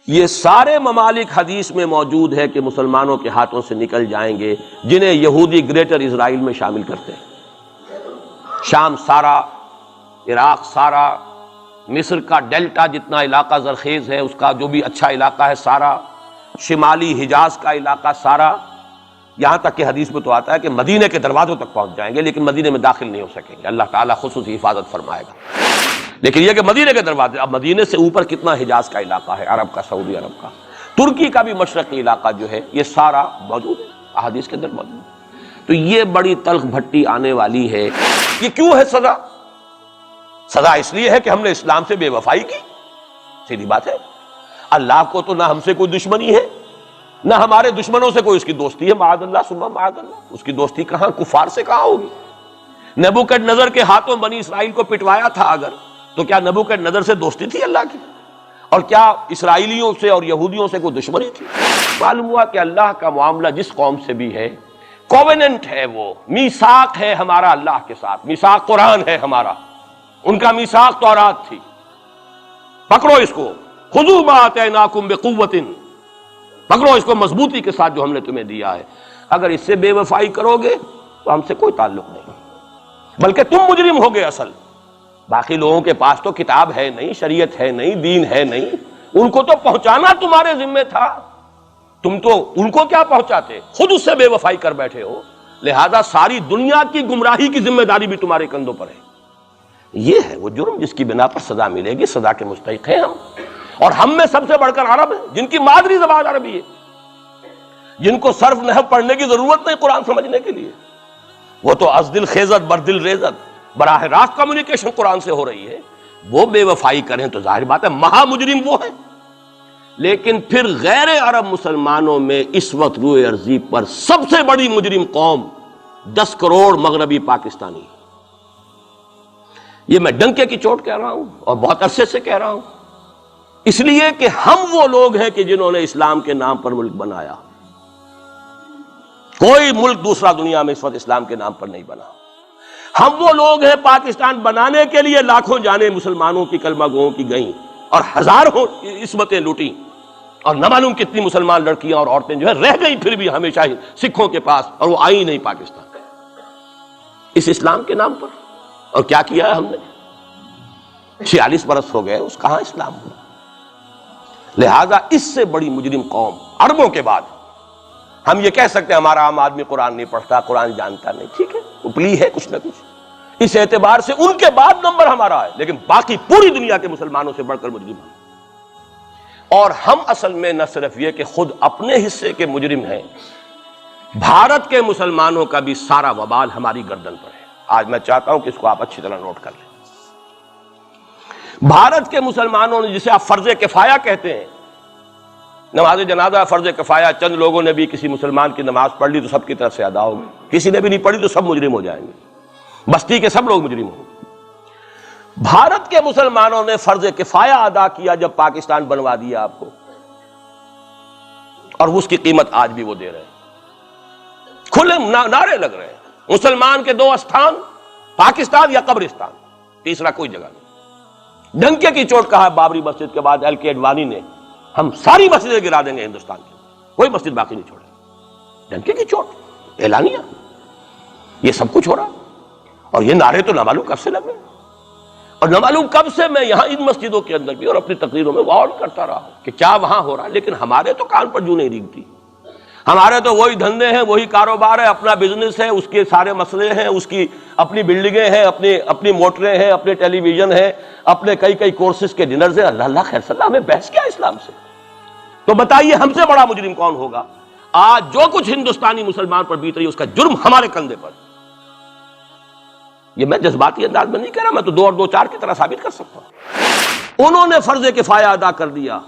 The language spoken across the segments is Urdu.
یہ سارے ممالک حدیث میں موجود ہے کہ مسلمانوں کے ہاتھوں سے نکل جائیں گے جنہیں یہودی گریٹر اسرائیل میں شامل کرتے ہیں۔ شام سارا، عراق سارا، مصر کا ڈیلٹا جتنا علاقہ زرخیز ہے اس کا جو بھی اچھا علاقہ ہے سارا، شمالی حجاز کا علاقہ سارا، یہاں تک کہ حدیث میں تو آتا ہے کہ مدینے کے دروازوں تک پہنچ جائیں گے لیکن مدینے میں داخل نہیں ہو سکیں گے، اللہ تعالیٰ خصوصی حفاظت فرمائے گا۔ لیکن یہ کہ مدینے کے دروازے، اب مدینے سے اوپر کتنا حجاز کا علاقہ ہے، عرب کا، سعودی عرب کا، ترکی کا بھی مشرقی علاقہ جو ہے، یہ سارا موجود ہے، احادیث کے اندر موجود ہے۔ تو یہ بڑی تلخ بھٹی آنے والی ہے۔ یہ کیوں ہے سزا؟ سزا اس لیے ہے کہ ہم نے اسلام سے بے وفائی کی، سیدھی بات ہے۔ اللہ کو تو نہ ہم سے کوئی دشمنی ہے نہ ہمارے دشمنوں سے کوئی اس کی دوستی ہے، معاذ اللہ ثم معاذ اللہ، اس کی دوستی کہاں، کفار سے کہاں ہوگی؟ نبوکدنضر کے ہاتھوں بنی اسرائیل کو پٹوایا تھا اگر، تو کیا نبوکدنضر سے دوستی تھی اللہ کی؟ اور کیا اسرائیلیوں سے اور یہودیوں سے کوئی دشمنی تھی؟ معلوم ہوا کہ اللہ کا معاملہ جس قوم سے بھی ہے، کووننٹ ہے، وہ میثاق ہے ہمارا اللہ کے ساتھ، میثاق قرآن ہے ہمارا، ان کا میثاق تورات تھی۔ پکڑو اس کو، خذوا ما آتیناکم بقوۃ، پکڑو اس کو مضبوطی کے ساتھ جو ہم نے تمہیں دیا ہے۔ اگر اس سے بے وفائی کرو گے تو ہم سے کوئی تعلق نہیں، بلکہ تم مجرم ہوگے اصل۔ باقی لوگوں کے پاس تو کتاب ہے نہیں، شریعت ہے نہیں، دین ہے نہیں، ان کو تو پہنچانا تمہارے ذمہ تھا، تم تو ان کو کیا پہنچاتے، خود اس سے بے وفائی کر بیٹھے ہو، لہذا ساری دنیا کی گمراہی کی ذمہ داری بھی تمہارے کندھوں پر ہے۔ یہ ہے وہ جرم جس کی بنا پر سزا ملے گی، سزا کے مستحق ہیں ہم، اور ہم میں سب سے بڑھ کر عرب ہیں جن کی مادری زبان عربی ہے، جن کو صرف نحو پڑھنے کی ضرورت نہیں قرآن سمجھنے کے لیے، وہ تو از دل خیزت بر دل ریزت، براہ راست کمیونیکیشن قرآن سے ہو رہی ہے۔ وہ بے وفائی کریں تو ظاہر بات ہے مہا مجرم وہ ہیں۔ لیکن پھر غیر عرب مسلمانوں میں اس وقت روئے ارضی پر سب سے بڑی مجرم قوم 10 کروڑ مغربی پاکستانی، یہ میں ڈنکے کی چوٹ کہہ رہا ہوں اور بہت عرصے سے کہہ رہا ہوں، اس لیے کہ ہم وہ لوگ ہیں کہ جنہوں نے اسلام کے نام پر ملک بنایا۔ کوئی ملک دوسرا دنیا میں اس وقت اسلام کے نام پر نہیں بنا۔ ہم وہ لوگ ہیں، پاکستان بنانے کے لیے لاکھوں جانیں مسلمانوں کی، کلمہ گوؤں کی گئیں اور ہزاروں عصمتیں لوٹیں، اور نہ معلوم کتنی مسلمان لڑکیاں اور عورتیں جو ہے رہ گئی پھر بھی ہمیشہ ہی سکھوں کے پاس، اور وہ آئی نہیں پاکستان اس اسلام کے نام پر۔ اور کیا کیا ہے ہم نے؟ 46 برس ہو گئے، اس کہاں اسلام ہوا؟ لہذا اس سے بڑی مجرم قوم عربوں کے بعد، ہم یہ کہہ سکتے ہیں ہمارا عام آدمی قرآن نہیں پڑھتا، قرآن جانتا نہیں، ٹھیک ہے، اپلی ہے کچھ نہ کچھ، اس اعتبار سے ان کے بعد نمبر ہمارا ہے، لیکن باقی پوری دنیا کے مسلمانوں سے بڑھ کر مجرم ہیں۔ اور ہم اصل میں نہ صرف یہ کہ خود اپنے حصے کے مجرم ہیں، بھارت کے مسلمانوں کا بھی سارا وبال ہماری گردن پر ہے۔ آج میں چاہتا ہوں کہ اس کو آپ اچھی طرح نوٹ کر لیں۔ بھارت کے مسلمانوں نے، جسے آپ فرض کفایہ کہتے ہیں، نماز جنازہ فرض کفایہ، چند لوگوں نے بھی کسی مسلمان کی نماز پڑھ لی تو سب کی طرف سے ادا ہوگی، کسی نے بھی نہیں پڑھی تو سب مجرم ہو جائیں گے، بستی کے سب لوگ مجرم ہوں گے۔ بھارت کے مسلمانوں نے فرض کفایہ ادا کیا جب پاکستان بنوا دیا آپ کو، اور اس کی قیمت آج بھی وہ دے رہے ہیں، کھلے نعرے لگ رہے ہیں، مسلمان کے 2 استھان، پاکستان یا قبرستان، تیسرا کوئی جگہ نہیں۔ ڈنکے کی چوٹ کہا بابری مسجد کے بعد LK اڈوانی نے، ہم ساری مسجدیں گرا دیں گے ہندوستان کی، کوئی مسجد باقی نہیں چھوڑے۔ ڈنکے کی چوٹ، اعلانیہ، یہ سب کچھ ہو رہا، اور یہ نعرے تو نہ معلوم کب سے لگے، اور نہ معلوم کب سے میں یہاں ان مسجدوں کے اندر بھی اور اپنی تقریروں میں غور کرتا رہا ہوں کہ کیا وہاں ہو رہا، لیکن ہمارے تو کان پر جوں نہیں ریگتی۔ ہمارے تو وہی دھندے ہیں، وہی کاروبار ہے، اپنا بزنس ہے، اس کے سارے مسئلے ہیں، اس کی اپنی بلڈنگیں ہیں، اپنی موٹریں ہیں، اپنے ٹیلی ویژن ہیں، اپنے کئی کورسز کے ڈنرز ہیں۔ اللہ خیر صلی اللہ، ہمیں بحث کیا اسلام سے؟ تو بتائیے ہم سے بڑا مجرم کون ہوگا؟ آج جو کچھ ہندوستانی مسلمان پر بیت رہی ہے اس کا جرم ہمارے کندھے پر۔ یہ میں جذباتی انداز میں نہیں کہہ رہا، میں تو 2 اور 2 4 کی طرح ثابت کر سکتا ہوں۔ انہوں نے فرض کفایہ ادا کر دیا،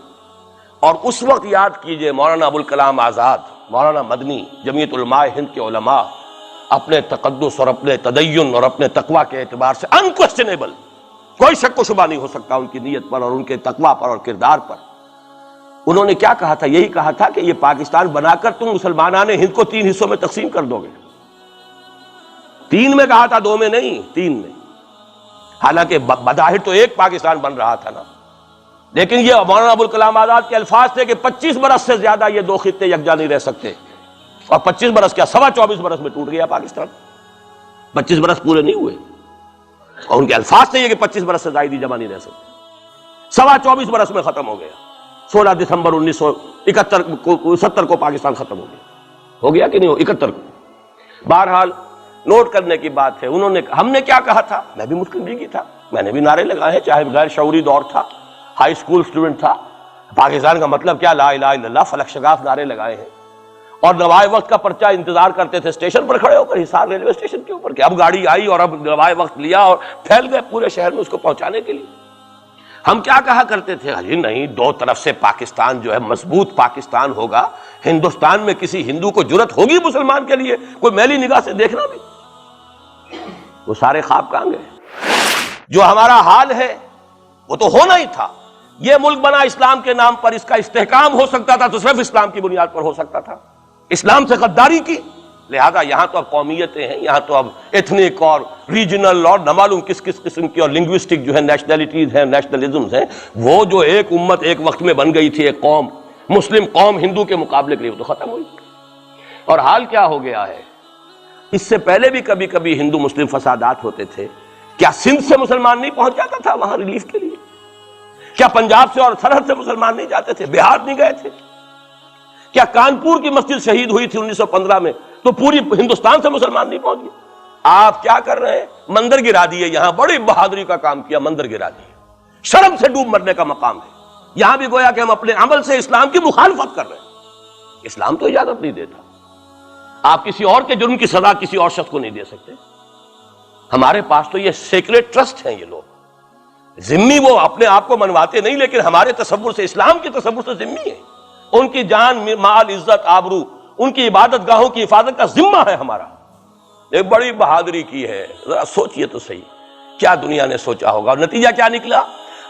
اور اس وقت یاد کیجئے مولانا ابوالکلام آزاد، مولانا مدنی، جمعیت علماء ہند کے علماء اپنے تقدس اور اپنے تدین اور اپنے تقوی کے اعتبار سے انکویسچنیبل، کوئی شک و شبہ نہیں ہو سکتا ان کی نیت پر اور ان کے تقوی پر اور کردار پر، انہوں نے کیا کہا تھا؟ یہی کہا تھا کہ یہ پاکستان بنا کر تم مسلمانان ہند کو 3 حصوں میں تقسیم کر دو گے۔ 3 میں کہا تھا، 2 میں نہیں، 3 میں، حالانکہ بظاہر تو ایک پاکستان بن رہا تھا نا، لیکن یہ مولانا ابوالکلام آزاد کے الفاظ تھے کہ 25 برس سے زیادہ یہ دو خطے یکجا نہیں رہ سکتے، اور 25 برس کیا 24.25 برس میں ٹوٹ گیا پاکستان، 25 برس پورے نہیں ہوئے، اور ان کے الفاظ تھے یہ کہ 25 برس سے زائد جمع نہیں رہ سکتے، 24.25 برس میں ختم ہو گیا، 16 دسمبر 1971 کو پاکستان ختم ہو گیا کہ نہیں ہو 71 کو۔ بہرحال نوٹ کرنے کی بات ہے، انہوں نے ہم نے کیا کہا تھا، میں بھی مسلم لیگی تھا، میں نے بھی نعرے لگائے ہیں، چاہے غیر شعوری دور تھا، ہائی اسکول اسٹوڈنٹ تھا، پاکستان کا مطلب کیا، لا الہ الا اللہ، فلک شگاف نعرے لگائے ہیں، اور نوائے وقت کا پرچہ انتظار کرتے تھے اسٹیشن پر کھڑے ہو کر، حصار ریلوے اسٹیشن کے اوپر، کہ اب گاڑی آئی اور اب نوائے وقت لیا اور پھیل گئے پورے شہر میں اس کو پہنچانے کے لیے۔ ہم کیا کہا کرتے تھے، جی نہیں، دو طرف سے پاکستان جو ہے مضبوط پاکستان ہوگا، ہندوستان میں کسی ہندو کو جرت ہوگی مسلمان کے لیے کوئی میلی نگاہ سے دیکھنا بھی؟ وہ سارے خواب کہاں گئے؟ جو ہمارا حال ہے وہ تو ہونا ہی تھا، یہ ملک بنا اسلام کے نام پر، اس کا استحکام ہو سکتا تھا تو صرف اسلام کی بنیاد پر ہو سکتا تھا، اسلام سے غداری کی، لہذا یہاں تو اب قومیتیں ہیں، یہاں تو اب ایتھنک اور ریجنل اور نہ معلوم کس کس قسم کی اور لنگوسٹک جو ہے نیشنلٹیز ہیں، نیشنلزمز ہیں، وہ جو ایک امت ایک وقت میں بن گئی تھی، ایک قوم، مسلم قوم ہندو کے مقابلے کے لیے، وہ تو ختم ہوئی۔ اور حال کیا ہو گیا ہے، اس سے پہلے بھی کبھی کبھی ہندو مسلم فسادات ہوتے تھے، کیا سندھ سے مسلمان نہیں پہنچ جاتا تھا وہاں ریلیف کے لیے؟ کیا پنجاب سے اور سرحد سے مسلمان نہیں جاتے تھے، بہار نہیں گئے تھے؟ کیا کانپور کی مسجد شہید ہوئی تھی 1915 میں تو پوری ہندوستان سے مسلمان نہیں پہنچ گئے؟ آپ کیا کر رہے ہیں، مندر گرا دیے، یہاں بڑی بہادری کا کام کیا، مندر گرا دیے، شرم سے ڈوب مرنے کا مقام ہے، یہاں بھی گویا کہ ہم اپنے عمل سے اسلام کی مخالفت کر رہے ہیں، اسلام تو اجازت نہیں دیتا، آپ کسی اور کے جرم کی سزا کسی اور شخص کو نہیں دے سکتے، ہمارے پاس تو یہ سیکریٹ ٹرسٹ ہیں، یہ لوگ ذمہ وہ اپنے آپ کو منواتے نہیں، لیکن ہمارے تصور سے، اسلام کے تصور سے ذمہ ہے، ان کی جان مال عزت آبرو، ان کی عبادت گاہوں کی حفاظت کا ذمہ ہے ہمارا، ایک بڑی بہادری کی ہے، ذرا سوچئے تو صحیح کیا دنیا نے سوچا ہوگا، اور نتیجہ کیا نکلا؟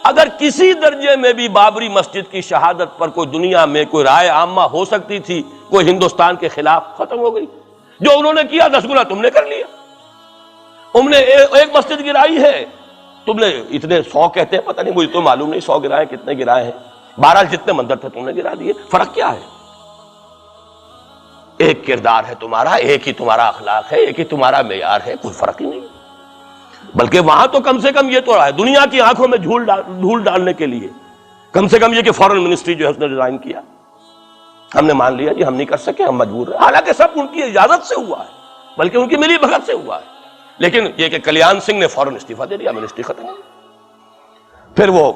اگر کسی درجے میں بھی بابری مسجد کی شہادت پر کوئی دنیا میں کوئی رائے عامہ ہو سکتی تھی کوئی ہندوستان کے خلاف، ختم ہو گئی، جو انہوں نے کیا 10 گنا تم نے کر لیا، تم نے ایک مسجد گرائی ہے، تم نے اتنے 100 کہتے ہیں، پتہ نہیں مجھے تو معلوم نہیں 100 گرائے کتنے گرائے ہیں، بہرحال جتنے مندر تھے تم نے گرا دیے، فرق کیا ہے؟ ایک کردار ہے تمہارا، ایک ہی تمہارا اخلاق ہے، ایک ہی تمہارا معیار ہے، کوئی فرق ہی نہیں، بلکہ وہاں تو کم سے کم یہ تو رہا ہے دنیا کی آنکھوں میں دھول ڈالنے کے لیے، کم سے کم یہ کہ فورن منسٹری جو ہے اس نے ریزائن کیا، ہم نے مان لیا جی ہم نہیں کر سکے، ہم مجبور ہیں، حالانکہ سب ان کی اجازت سے ہوا ہے، بلکہ ان کی ملی بھگت سے ہوا ہے، لیکن یہ کہ کلیان سنگھ نے فوراً استعفیٰ دے دیا، منسٹری ختم ہو گئی۔ پھر وہ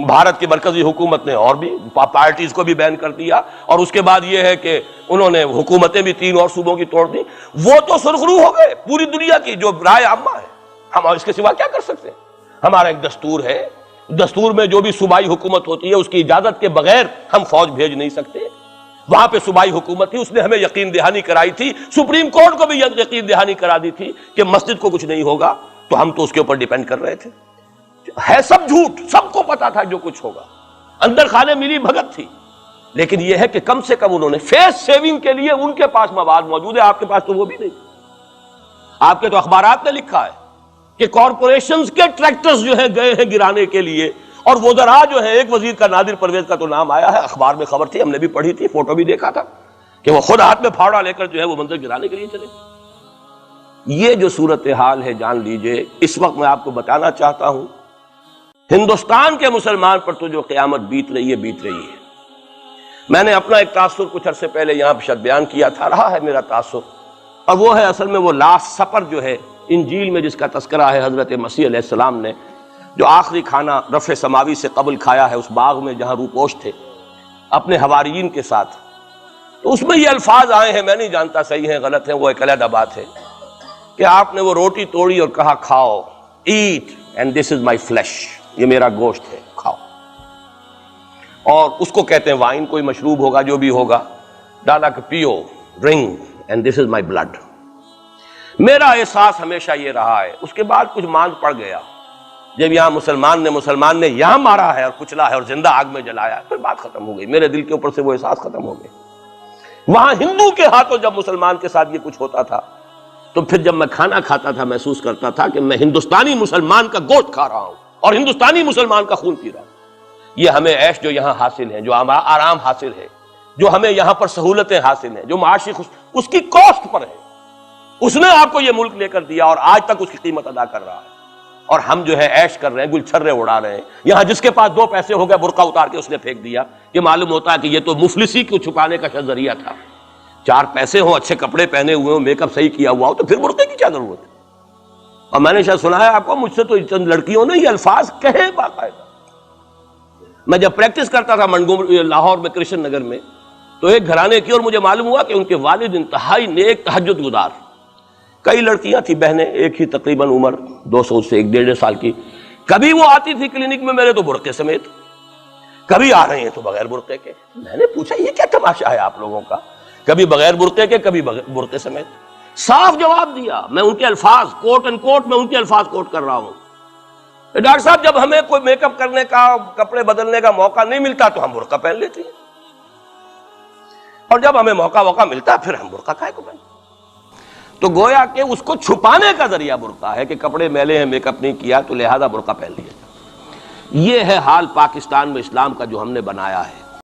بھارت کی مرکزی حکومت نے اور بھی پارٹیز کو بھی بین کر دیا، اور اس کے بعد یہ ہے کہ انہوں نے حکومتیں بھی 3 اور صوبوں کی توڑ دی، وہ تو سرخرو ہو گئے پوری دنیا کی جو رائے عامہ ہے، ہم اس کے سوا کیا کر سکتے ہیں؟ ہمارا ایک دستور ہے، دستور میں جو بھی صوبائی حکومت ہوتی ہے اس کی اجازت کے بغیر ہم فوج بھیج نہیں سکتے، وہاں پہ صوبائی حکومت تھی، اس نے ہمیں یقین دہانی کرائی تھی، سپریم کورٹ کو بھی یقین دہانی کرا دی تھی کہ مسجد کو کچھ نہیں ہوگا، تو ہم تو اس کے اوپر ڈیپینڈ کر رہے تھے، ہے سب جھوٹ، سب کو پتا تھا جو کچھ ہوگا، اندر خانے ملی بھگت تھی، لیکن یہ ہے کہ کم سے کم انہوں نے فیس سیونگ کے لیے ان کے پاس مواد موجود ہے، آپ کے پاس تو وہ بھی نہیں، آپ کے تو اخبارات نے لکھا ہے کہ کارپوریشنز کے ٹریکٹرز جو ہیں گئے ہیں گرانے کے لیے، اور وزراء جو ہے، ایک وزیر کا نادر پرویز کا تو نام آیا ہے، اخبار میں خبر تھی، ہم نے بھی پڑھی تھی، فوٹو بھی دیکھا تھا کہ وہ خود ہاتھ میں پھاوڑا لے کر جو ہے وہ منظر گرانے کے لیے چلے۔ یہ جو صورتحال ہے جان لیجئے، اس وقت میں آپ کو بتانا چاہتا ہوں ہندوستان کے مسلمان پر تو جو قیامت بیت رہی ہے، میں نے اپنا ایک تاثر کچھ عرصے پہلے یہاں شد بیان کیا تھا، رہا ہے میرا تاثر، اور وہ ہے اصل میں وہ لاسٹ سپر جو ہے انجیل میں جس کا تذکرہ ہے، حضرت مسیح علیہ السلام نے جو آخری کھانا رفع سماوی سے قبل کھایا ہے اس باغ میں جہاں روپوش تھے اپنے حواریین کے ساتھ، تو اس میں یہ الفاظ آئے ہیں، میں نہیں جانتا صحیح ہیں غلط ہیں، وہ ایک علیحدہ بات ہے، کہ آپ نے وہ روٹی توڑی اور کہا کھاؤ، eat and this is my flesh, یہ میرا گوشت ہے، کھاؤ، اور اس کو کہتے ہیں وائن، کوئی مشروب ہوگا جو بھی ہوگا، ڈالا کہ پیو، drink and this is my blood. میرا احساس ہمیشہ یہ رہا ہے، اس کے بعد کچھ ماند پڑ گیا، جب یہاں مسلمان نے یہاں مارا ہے اور کچلا ہے اور زندہ آگ میں جلایا، پھر بات ختم ہو گئی، میرے دل کے اوپر سے وہ احساس ختم ہو گئے۔ وہاں ہندو کے ہاتھوں جب مسلمان کے ساتھ یہ کچھ ہوتا تھا تو پھر جب میں کھانا کھاتا تھا محسوس کرتا تھا کہ میں ہندوستانی مسلمان کا گوشت کھا رہا ہوں اور ہندوستانی مسلمان کا خون پی رہا ہوں۔ یہ ہمیں عیش جو یہاں حاصل ہے، جو آرام حاصل ہے، جو ہمیں یہاں پر سہولتیں حاصل ہیں، جو معاشی اس کی کاسٹ پر ہے. اس نے آپ کو یہ ملک لے کر دیا اور آج تک اس کی قیمت ادا کر رہا ہے، اور ہم جو ہے عیش کر رہے ہیں، گل چھرے اڑا رہے ہیں. یہاں جس کے پاس 2 پیسے ہو گئے برقع اتار کے اس نے پھینک دیا. یہ معلوم ہوتا ہے کہ یہ تو مفلسی کو چھپانے کا ذریعہ تھا. 4 پیسے ہوں، اچھے کپڑے پہنے ہوئے ہوں، میک اپ صحیح کیا ہوا ہو، تو پھر برقعے کی کیا ضرورت ہے؟ اور میں نے شاید سنا ہے آپ کو، مجھ سے تو چند لڑکیوں نے یہ الفاظ کہے باقاعدہ. میں جب پریکٹس کرتا تھا لاہور میں کرشن نگر میں، تو ایک گھرانے کی، اور مجھے معلوم ہوا کہ ان کے والد انتہائی نیک تہجد گزار. کئی لڑکیاں تھیں بہنیں، ایک ہی تقریباً عمر 200 سے 1.5 سال کی. کبھی وہ آتی تھی کلینک میں میرے تو برقعے سمیت، کبھی آ رہے ہیں تو بغیر برقعے کے. میں نے پوچھا یہ کیا تماشا ہے آپ لوگوں کا، کبھی بغیر برقعے کے کبھی برقعے سمیت. صاف جواب دیا. میں ان کے الفاظ کوٹ اینڈ کوٹ میں ان کے الفاظ کوٹ کر رہا ہوں. ڈاکٹر صاحب جب ہمیں کوئی میک اپ کرنے کا، کپڑے بدلنے کا موقع نہیں ملتا تو ہم برقع پہن لیتے ہیں، اور جب ہمیں موقع ملتا پھر ہم برقع کائے کو پہنتے. تو گویا کہ اس کو چھپانے کا ذریعہ برقع ہے کہ کپڑے میلے ہیں، میک اپ نہیں کیا تو لہذا برقع پہن لیا. یہ ہے حال پاکستان میں اسلام کا جو ہم نے بنایا ہے.